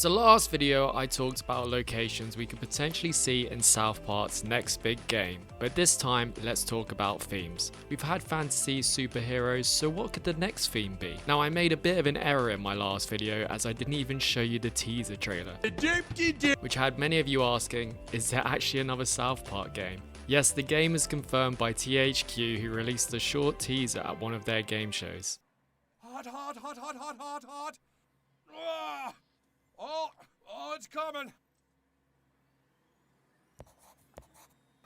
So last video I talked about locations we could potentially see in South Park's next big game, but this time let's talk about themes. We've had fantasy, superheroes, so what could the next theme be? Now I made a bit of an error in my last video as I didn't even show you the teaser trailer, which had many of you asking, is there actually another South Park game? Yes, the game is confirmed by THQ, who released a short teaser at one of their game shows. Hot. Oh, it's coming.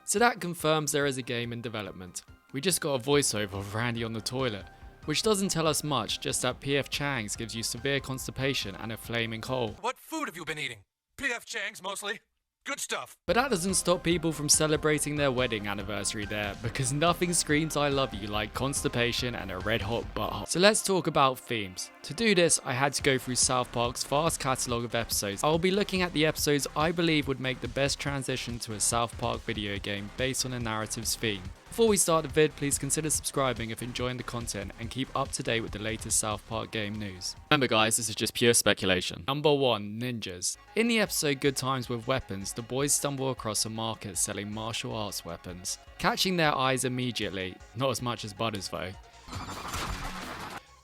So that confirms there is a game in development. We just got a voiceover of Randy on the toilet, which doesn't tell us much, just that P.F. Chang's gives you severe constipation and a flaming hole. What food have you been eating? P.F. Chang's mostly. Good stuff. But that doesn't stop people from celebrating their wedding anniversary there, because nothing screams I love you like constipation and a red hot butthole. So let's talk about themes. To do this, I had to go through South Park's vast catalogue of episodes. I'll be looking at the episodes I believe would make the best transition to a South Park video game based on a narrative's theme. Before we start the vid, please consider subscribing if enjoying the content and keep up to date with the latest South Park game news. Remember guys, this is just pure speculation. Number 1. Ninjas. In the episode Good Times with Weapons, the boys stumble across a market selling martial arts weapons, catching their eyes immediately, not as much as Butters though.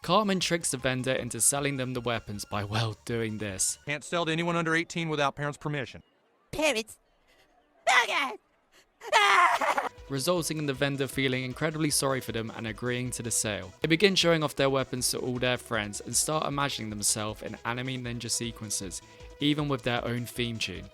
Cartman tricks the vendor into selling them the weapons by, well, doing this. Can't sell to anyone under 18 without parents' permission. Parents? Okay. Resulting in the vendor feeling incredibly sorry for them and agreeing to the sale. They begin showing off their weapons to all their friends and start imagining themselves in anime ninja sequences, even with their own theme tune.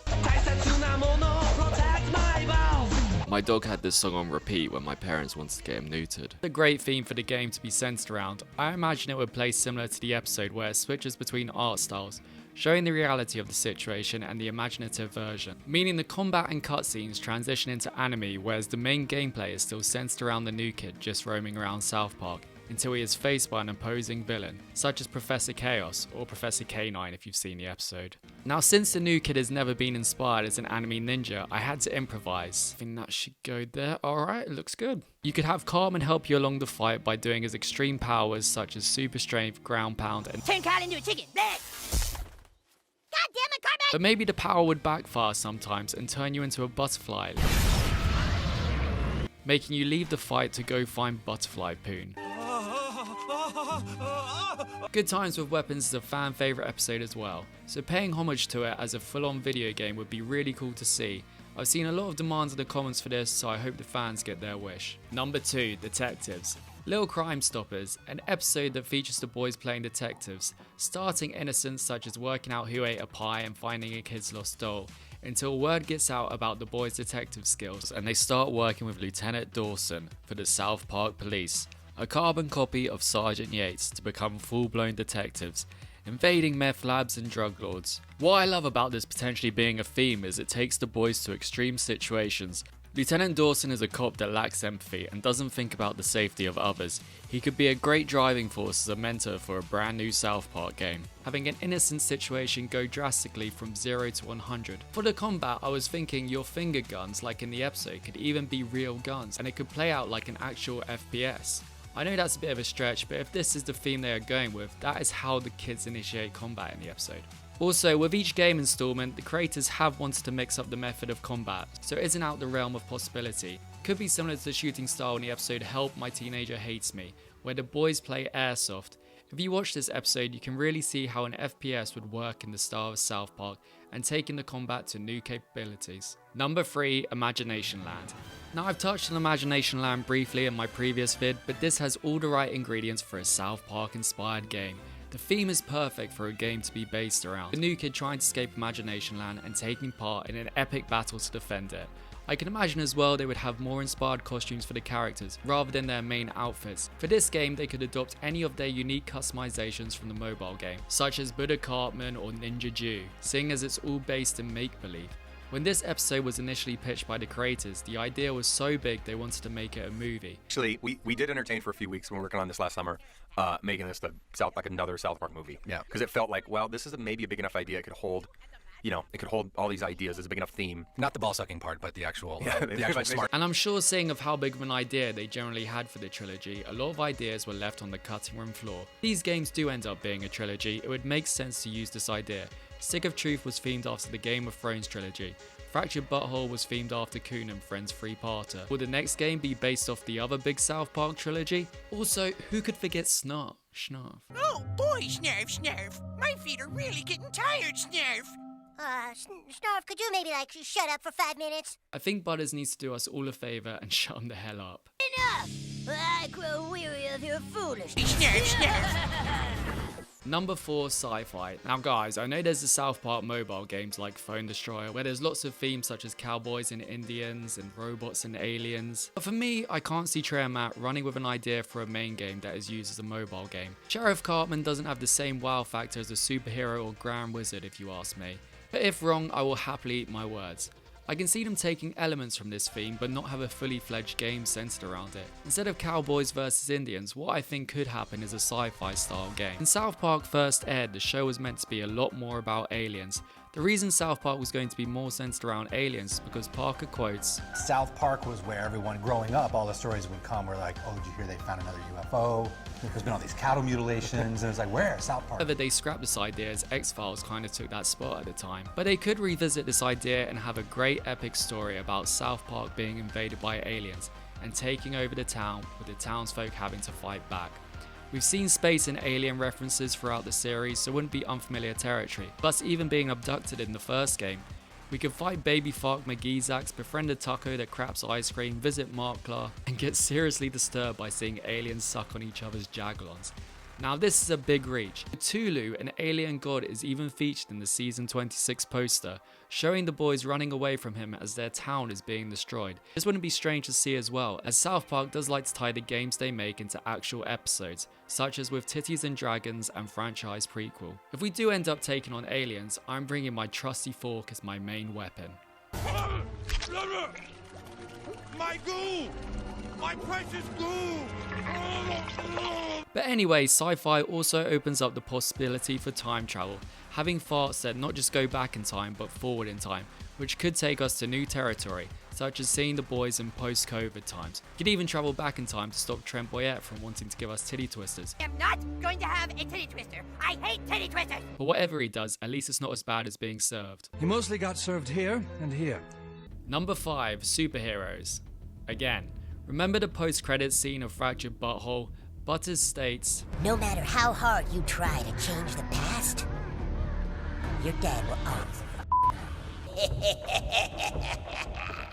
My dog had this song on repeat when my parents wanted to get him neutered. A great theme for the game to be centered around. I imagine it would play similar to the episode where it switches between art styles, showing the reality of the situation and the imaginative version, meaning the combat and cutscenes transition into anime, whereas the main gameplay is still centered around the new kid just roaming around South Park until he is faced by an opposing villain, such as Professor Chaos or Professor K9 if you've seen the episode. Now since the new kid has never been inspired as an anime ninja, I had to improvise. I think that should go there. Alright, it looks good. You could have Cartman help you along the fight by doing his extreme powers such as super strength, ground pound, and Turn Carl into a chicken. God damn it, Cartman! but maybe the power would backfire sometimes and turn you into a butterfly, making you leave the fight to go find Butterfly Poon. Good Times with Weapons is a fan favourite episode as well, so paying homage to it as a full-on video game would be really cool to see. I've seen a lot of demands in the comments for this, so I hope the fans get their wish. Number 2. Detectives. Little Crime Stoppers, an episode that features the boys playing detectives, starting innocent such as working out who ate a pie and finding a kid's lost doll, until word gets out about the boys' detective skills and they start working with Lieutenant Dawson for the South Park Police, a carbon copy of Sergeant Yates, to become full-blown detectives, invading meth labs and drug lords. What I love about this potentially being a theme is it takes the boys to extreme situations. Lieutenant Dawson is a cop that lacks empathy and doesn't think about the safety of others. He could be a great driving force as a mentor for a brand new South Park game, having an innocent situation go drastically from 0 to 100. For the combat, I was thinking your finger guns, like in the episode, could even be real guns, and it could play out like an actual FPS. I know that's a bit of a stretch, but if this is the theme they are going with, that is how the kids initiate combat in the episode. Also, with each game installment, the creators have wanted to mix up the method of combat, so it isn't out the realm of possibility. Could be similar to the shooting style in the episode Help My Teenager Hates Me, where the boys play airsoft. If you watch this episode, you can really see how an FPS would work in the style of South Park and taking the combat to new capabilities. Number 3. Imagionationland. Now I've touched on Imagionationland briefly in my previous vid, but this has all the right ingredients for a South Park inspired game. The theme is perfect for a game to be based around. The new kid trying to escape Imagionationland and taking part in an epic battle to defend it. I can imagine as well they would have more inspired costumes for the characters rather than their main outfits. For this game they could adopt any of their unique customizations from the mobile game, such as Buddha Cartman or Ninja Jew, seeing as it's all based in make-believe. When this episode was initially pitched by the creators, the idea was so big they wanted to make it a movie. Actually, we did entertain for a few weeks when we were working on this last summer, making this another South Park movie. Yeah. Because it felt like, well, this is maybe a big enough idea. It could hold, it could hold all these ideas. It's a big enough theme. Not the ball sucking part, but the actual, Yeah, the actual smart. And I'm sure seeing of how big of an idea they generally had for the trilogy, a lot of ideas were left on the cutting room floor. These games do end up being a trilogy, it would make sense to use this idea. Stick of Truth was themed after the Game of Thrones trilogy. Fractured Butthole was themed after Coon and Friends 3-parter. Will the next game be based off the other big South Park trilogy? Also, who could forget Snarf? Oh boy, Snarf. My feet are really getting tired, Snarf. Snarf, could you maybe, shut up for 5 minutes? I think Butters needs to do us all a favour and shut him the hell up. Enough! I grow weary of your foolishness. Snarf. Number 4, SciFi. Now guys, I know there's the South Park mobile games like Phone Destroyer where there's lots of themes such as cowboys and Indians and robots and aliens. But for me, I can't see Trey and Matt running with an idea for a main game that is used as a mobile game. Sheriff Cartman doesn't have the same wow factor as a superhero or grand wizard if you ask me. But if wrong, I will happily eat my words. I can see them taking elements from this theme but not have a fully fledged game centered around it. Instead of cowboys versus Indians, what I think could happen is a sci-fi style game. When South Park first aired, the show was meant to be a lot more about aliens. The reason South Park was going to be more centered around aliens is because Parker quotes, South Park was where everyone growing up, all the stories would come where like, oh, did you hear they found another UFO? There's been all these cattle mutilations, and it's like, where? South Park. However, they scrapped this idea as X-Files kind of took that spot at the time. But they could revisit this idea and have a great epic story about South Park being invaded by aliens and taking over the town with the townsfolk having to fight back. We've seen space and alien references throughout the series, so it wouldn't be unfamiliar territory. Plus, even being abducted in the first game, we could fight Baby Fuck McGeezax, befriend a taco that craps ice cream, visit Mark Clark, and get seriously disturbed by seeing aliens suck on each other's jagalons. Now this is a big reach. Cthulhu, an alien god, is even featured in the season 26 poster, showing the boys running away from him as their town is being destroyed. This wouldn't be strange to see as well, as South Park does like to tie the games they make into actual episodes, such as with Titties and Dragons and franchise prequel. If we do end up taking on aliens, I'm bringing my trusty fork as my main weapon. My goo! My precious goo! But anyway, SciFi also opens up the possibility for time travel, having farts that not just go back in time but forward in time, which could take us to new territory, such as seeing the boys in post-COVID times. You could even travel back in time to stop Trent Boyette from wanting to give us titty twisters. I'm not going to have a titty twister. I hate titty twisters. But whatever he does, at least it's not as bad as being served. He mostly got served here and here. Number 5, superheroes. Again, remember the post-credits scene of Fractured Butthole? Butters states, No matter how hard you try to change the past, your dad will always.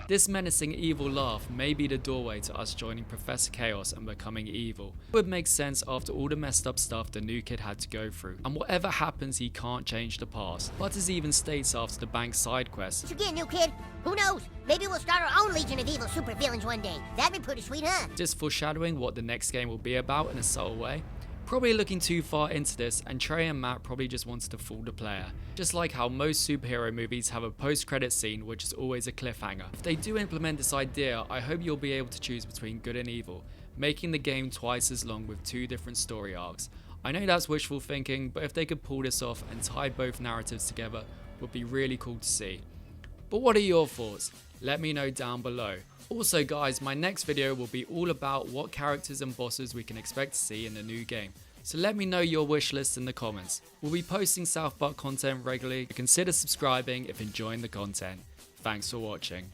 this menacing evil laugh may be the doorway to us joining Professor Chaos and becoming evil. It would make sense after all the messed up stuff the new kid had to go through. And whatever happens, he can't change the past. Butters even states after the bank side quest, Again, new kid. Who knows? Maybe we'll start our own legion of evil supervillains one day. That'd be pretty sweet, huh? just foreshadowing what the next game will be about in a subtle way. Probably looking too far into this, and Trey and Matt probably just wanted to fool the player. Just like how most superhero movies have a post-credit scene which is always a cliffhanger. If they do implement this idea, I hope you'll be able to choose between good and evil, making the game twice as long with 2 different story arcs. I know that's wishful thinking, but if they could pull this off and tie both narratives together, it would be really cool to see. But what are your thoughts? Let me know down below. Also guys, my next video will be all about what characters and bosses we can expect to see in the new game. So let me know your wish list in the comments. We'll be posting South Park content regularly, so consider subscribing if enjoying the content. Thanks for watching.